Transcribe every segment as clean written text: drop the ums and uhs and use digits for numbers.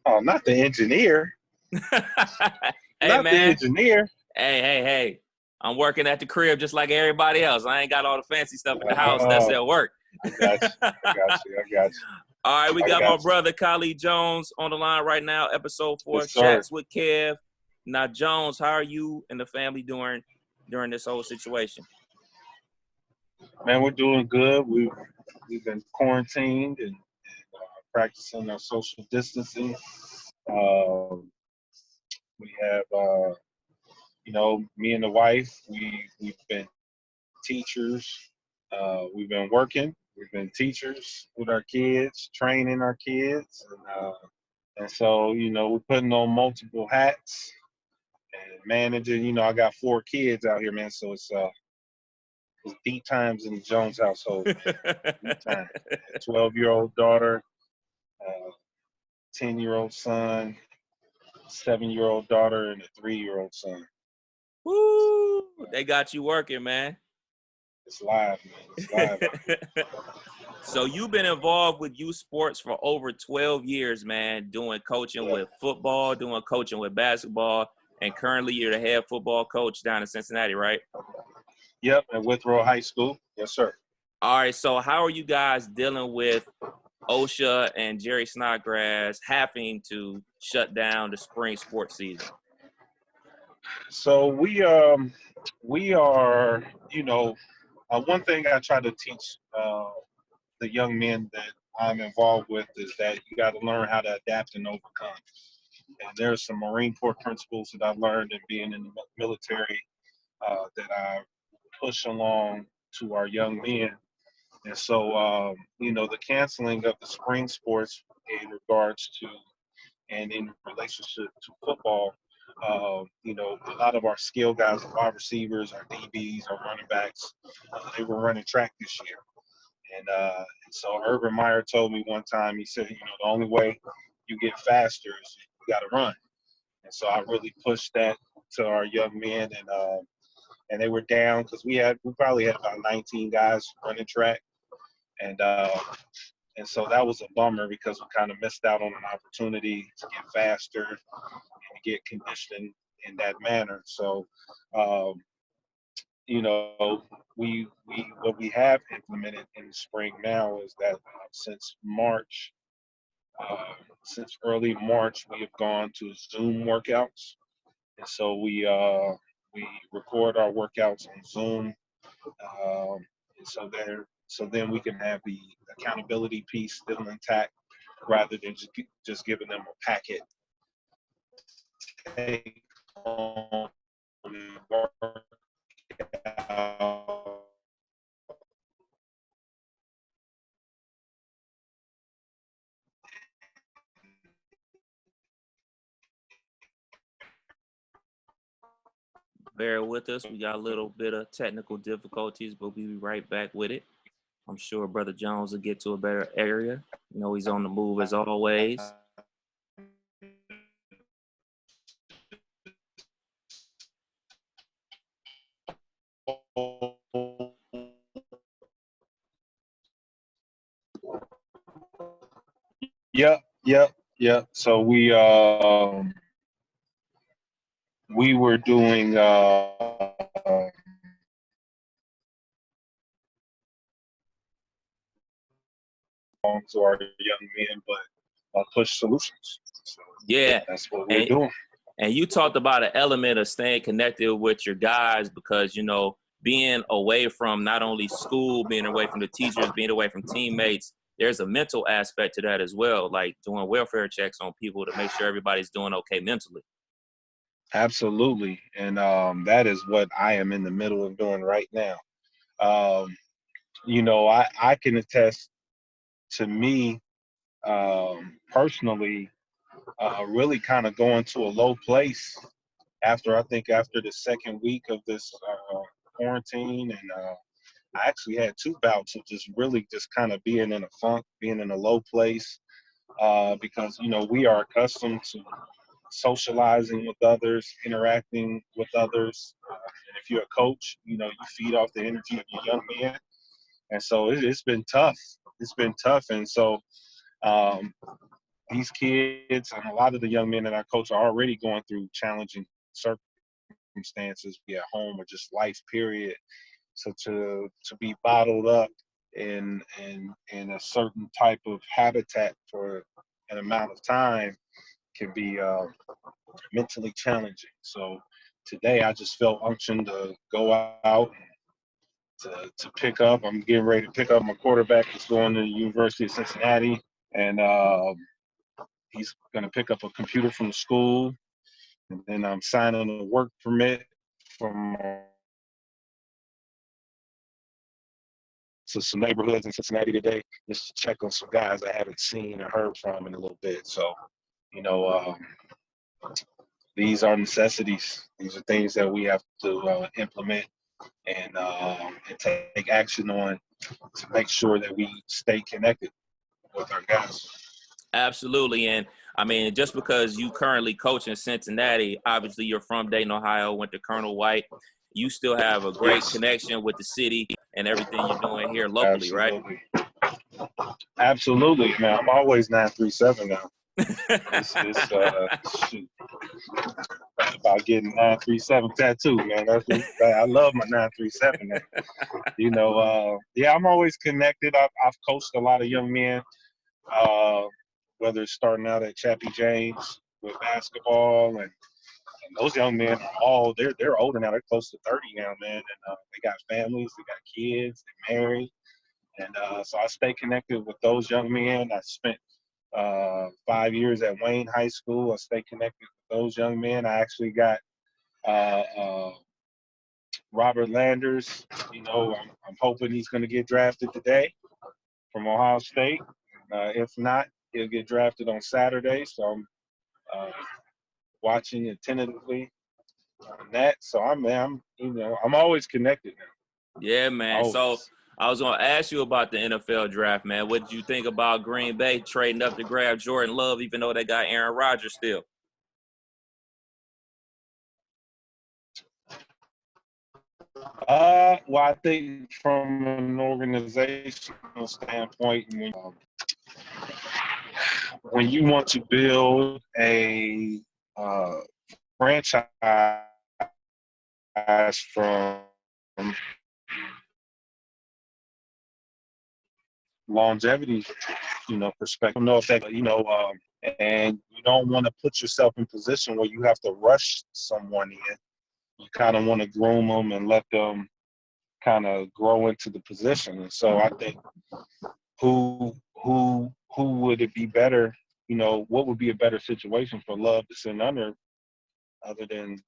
Oh, not the engineer. Hey, Not the man. engineer. Hey. I'm working at the crib just like everybody else. I ain't got all the fancy stuff at the house. That's Oh, at work. I got you. I got you. I got All right, we you. I got my got you. brother Khalid Jones on the line right now. Episode 4, Yes, sir. Chats with Kev. Now, Jones, how are you and the family doing during this whole situation? Man, we're doing good. We've been quarantined and practicing our social distancing. Um, we have, me and the wife. We've been teachers. We've been working. We've been teachers with our kids, training our kids, and so we're putting on multiple hats and managing. I got 4 kids out here, man. So it's deep times in the Jones household, man. Deep times. 12-year-old daughter, 10-year-old son, 7-year-old daughter, and a 3-year-old son. Woo! They got you working, man. It's live, man. It's live. So you've been involved with youth sports for over 12 years, man, doing coaching with football, doing coaching with basketball, and currently you're the head football coach down in Cincinnati, right? Yep, at Winthrop High School. Yes, sir. All right, so how are you guys dealing with OHSAA and Jerry Snodgrass having to shut down the spring sports season? So we are, one thing I try to teach the young men that I'm involved with is that you got to learn how to adapt and overcome. And there's some Marine Corps principles that I've learned in being in the military that I push along to our young men. And so, the canceling of the spring sports in regards to and in relationship to football, a lot of our skill guys, our wide receivers, our DBs, our running backs, they were running track this year. And so Urban Meyer told me one time, he said, the only way you get faster is you got to run. And so I really pushed that to our young men, and they were down because we probably had about 19 guys running track, and so that was a bummer because we kind of missed out on an opportunity to get faster and get conditioned in that manner. So, um, we what we have implemented in the spring now is that since early March, we have gone to Zoom workouts, and so we record our workouts on Zoom, and so then we can have the accountability piece still intact, rather than just giving them a packet take home and work out. Bear with us. We got a little bit of technical difficulties, but we'll be right back with it. I'm sure Brother Jones will get to a better area. He's on the move as always. Yep. So we were doing to our young men, but push solutions. So Yeah. that's what we're doing. And you talked about an element of staying connected with your guys because, being away from not only school, being away from the teachers, being away from teammates, there's a mental aspect to that as well, like doing welfare checks on people to make sure everybody's doing okay mentally. Absolutely. And that is what I am in the middle of doing right now. I can attest to me personally really kind of going to a low place after the second week of this quarantine. And I actually had 2 bouts of just kind of being in a funk, being in a low place, because we are accustomed to socializing with others, interacting with others. And if you're a coach, you feed off the energy of your young men. And so it's been tough. It's been tough. And so, these kids and a lot of the young men that I coach are already going through challenging circumstances, be at home or just life period. So to be bottled up in a certain type of habitat for an amount of time can be mentally challenging. So today I just felt unction to go out to pick up. I'm getting ready to pick up my quarterback that's going to the University of Cincinnati, and he's going to pick up a computer from the school, and then I'm signing a work permit from to some neighborhoods in Cincinnati today, just to check on some guys I haven't seen or heard from in a little bit. So, you know, these are necessities. These are things that we have to implement and take action on to make sure that we stay connected with our guys. Absolutely. And I mean, just because you currently coach in Cincinnati, obviously you're from Dayton, Ohio, went to Colonel White. You still have a great Yes, connection with the city and everything you're doing here locally, right? absolutely. Absolutely, man. I'm always 937 now. It's shoot, about getting 937 tattoo, man. I love my 937 now. You know, yeah, I'm always connected. I've coached a lot of young men, whether it's starting out at Chappie James with basketball, and those young men are all they're older now. They're close to 30 now, man, and they got families, they got kids, they're married, and so I stay connected with those young men. I spent 5 years at Wayne High School. I stay connected with those young men. I actually got Robert Landers. You know, I'm hoping he's going to get drafted today from Ohio State. If not, he'll get drafted on Saturday. So I'm watching attentively on that. So I'm always connected now. Yeah, man. So Always. I was going to ask you about the NFL draft, man. What did you think about Green Bay trading up to grab Jordan Love, even though they got Aaron Rodgers still? Well, I think from an organizational standpoint, when you want to build a franchise from longevity, perspective. I don't know if that, and you don't want to put yourself in position where you have to rush someone in. You kind of want to groom them and let them kind of grow into the position. And so I think who would it be better? What would be a better situation for Love to send under other than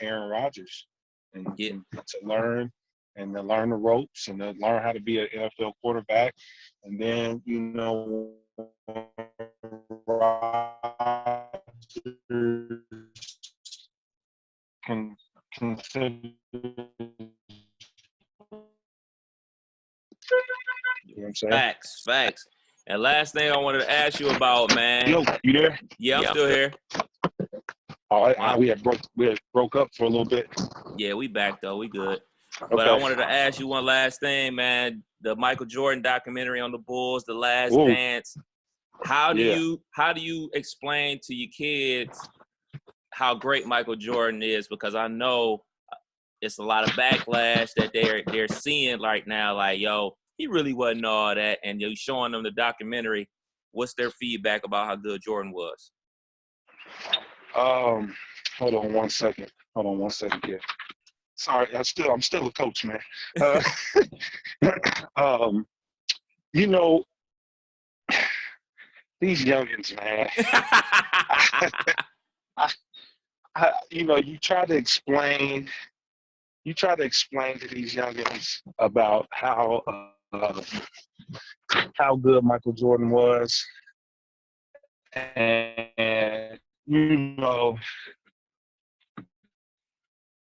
Aaron Rodgers and, Yeah. and to learn and to learn the ropes and to learn how to be an NFL quarterback. And then, Rodgers can consider. You know what I'm saying? Facts. And last thing I wanted to ask you about, man. Yo, you there? Yeah, I'm still here. We had broke up for a little bit. Yeah, we back though. We good. Okay. But I wanted to ask you one last thing, man. The Michael Jordan documentary on the Bulls, The Last Ooh. Dance. How do you explain to your kids how great Michael Jordan is? Because I know it's a lot of backlash that they're seeing right now. Like, yo, he really wasn't all that, and you're showing them the documentary. What's their feedback about how good Jordan was? Hold on one second here. Sorry, I'm still a coach, man. These youngins, man. You try to explain to these youngins about how good Michael Jordan was, and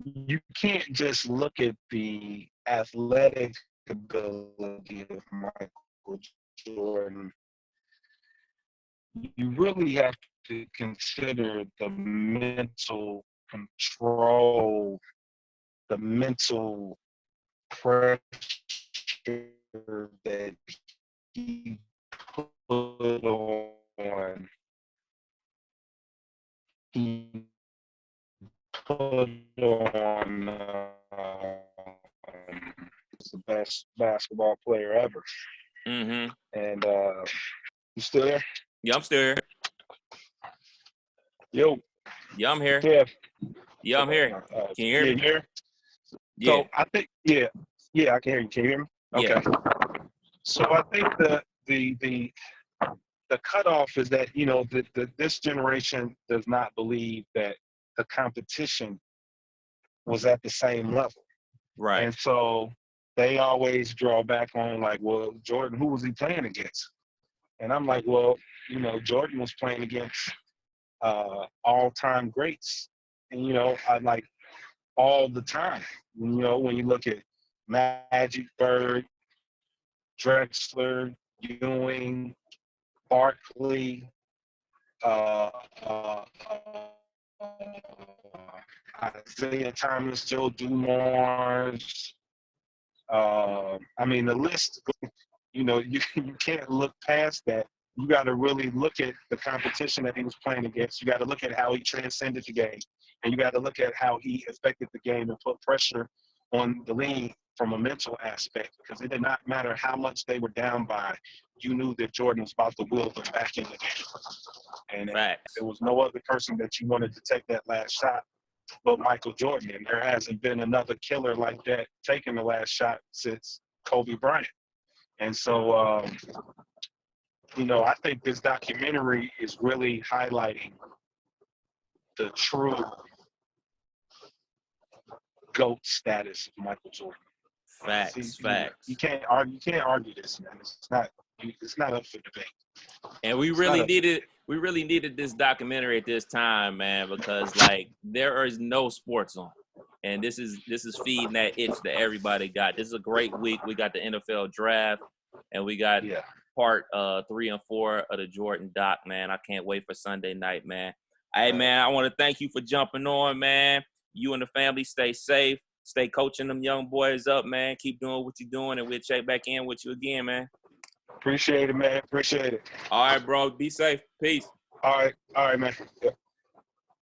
you can't just look at the athletic ability of Michael Jordan. You really have to consider the mental control, the mental pressure that he put he put on was the best basketball player ever. Mm-hmm. And you still there? Yeah, I'm still here. Yo, Yeah, I'm here. Kev. Yeah, I'm here. Can you hear Yeah, me? here. Yeah. So I think, yeah, I can hear you. Can you hear me? Yeah. Okay. So I think the cutoff is that this generation does not believe that the competition was at the same level, Right. and so they always draw back on like, well, Jordan, who was he playing against? And I'm like, well, Jordan was playing against all-time greats, and I like all the time. When you look at Magic, Bird, Drexler, Ewing, Barkley, uh, uh, Isaiah Thomas, Joe Dumars. I mean, the list. You can't look past that. You got to really look at the competition that he was playing against. You got to look at how he transcended the game, and you got to look at how he affected the game and put pressure on the league from a mental aspect. Because it did not matter how much they were down by, you knew that Jordan was about to will them back in the game. And Facts. there was no other person that you wanted to take that last shot but Michael Jordan. And there hasn't been another killer like that taking the last shot since Kobe Bryant. And so, I think this documentary is really highlighting the true GOAT status of Michael Jordan. Facts. See, Facts. you can't argue this, man. It's not up for debate. And we really needed this documentary at this time, man, because like there is no sports on. And this is feeding that itch that everybody got. This is a great week. We got the NFL draft and we got part 3 and 4 of the Jordan doc, man. I can't wait for Sunday night, man. Hey, man, I want to thank you for jumping on, man. You and the family stay safe. Stay coaching them young boys up, man. Keep doing what you're doing, and we'll check back in with you again, man. Appreciate it, man. Appreciate it. All right, bro. Be safe. Peace. All right, man. Yeah.